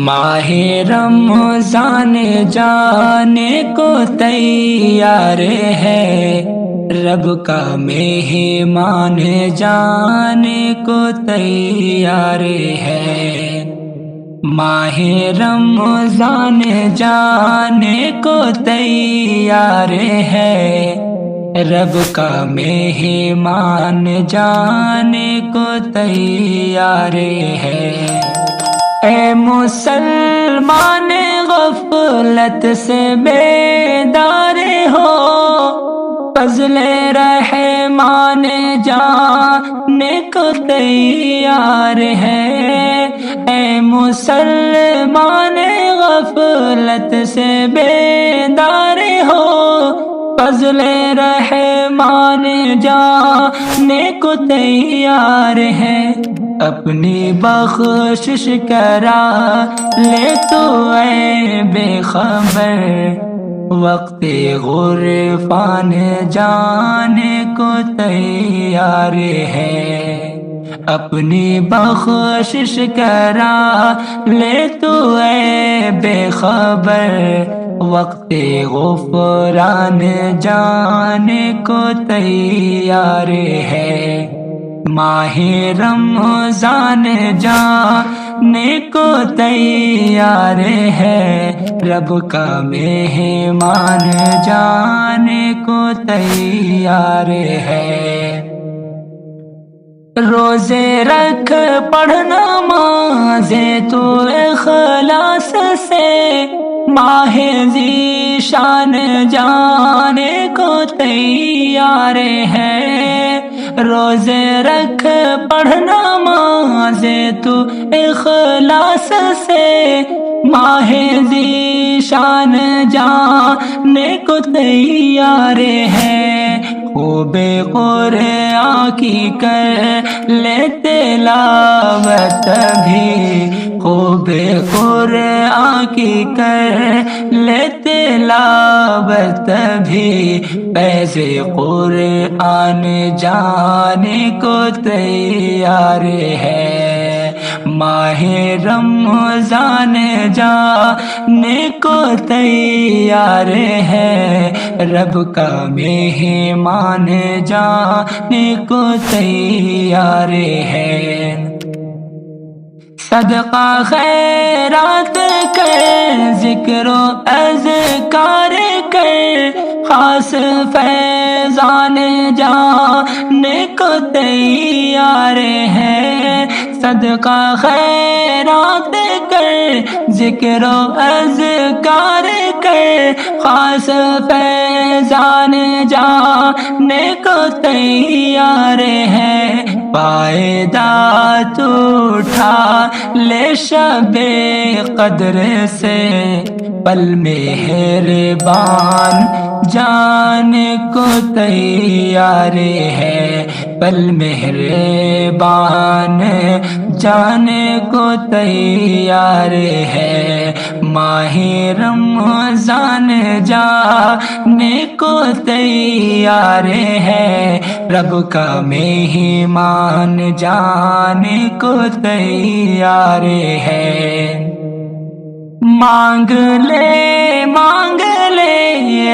ماہ رمضان جانے کو تیار ہے، رب کا مہمان جانے کو تیار ہے۔ ماہ رمضان جانے کو تیار ہے، رب کا مہمان جانے کو تیار ہے۔ اے مسلمان غفلت سے بیدار ہو، فضل رحمان جانے کو تیار ہے۔ اے مسلمان غفلت سے بیدار ہو، فضل رحمان جانے کو تیار ہے۔ اپنی بخشش کرا لے تو اے بے خبر، وقت عرفان جانے کو تیار ہے۔ اپنی بخشش کرا لے تو اے بے خبر، وقت غفران جانے کو تیار ہے۔ ماہ رمضان جانے کو تیار ہے، رب کا مہمان جانے کو تیار ہے۔ روزے رکھ پڑھنا نمازیں تو اخلاص سے، ماہ ذیشان جانے کو تیار ہے۔ روزے رکھ پڑھنا نمازیں تو اخلاص سے، ماہ ذیشان جانے کو تیار ہے۔ خوب قرآن کی کر لے تلاوت بھی، خوب قرآن کی کر لے تلاوت بھی، فیض قرآن جانے کو تیار ہے۔ ماہ رمضان جانے کو تیار ہے، رب کا مہمان جانے کو تیار ہے۔ صدقہ خیرات کر، ذکر و اذکار کر، خاص فیضان جانے کو تیار ہے۔ صدقہ خیرات کر، ذکر و اذکار کر، خاص فیضان جانے کو تیار ہے۔ فائدات اٹھا لے شب قدر سے، پل مہربان جانے کو تیار ہے۔ پل مہربان جانے کو تیار ہے۔ ماہ رمضان جانے کو تیار ہے، رب کا مہمان جانے کو تیار ہے۔ مانگ لے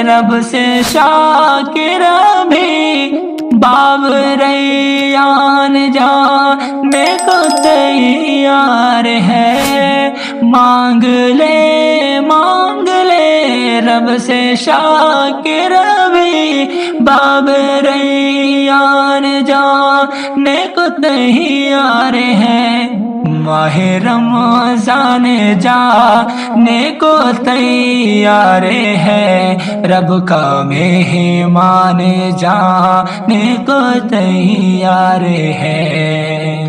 رب سے شاکر بھی، باب ریان جانے کو تیار ہے۔ مانگ لے رب سے شاکر بھی، باب ریان جانے کو تیار ہے۔ ماہ رمضان جانے کو تیار ہے، رب کا مہمان جانے کو تیار ہے۔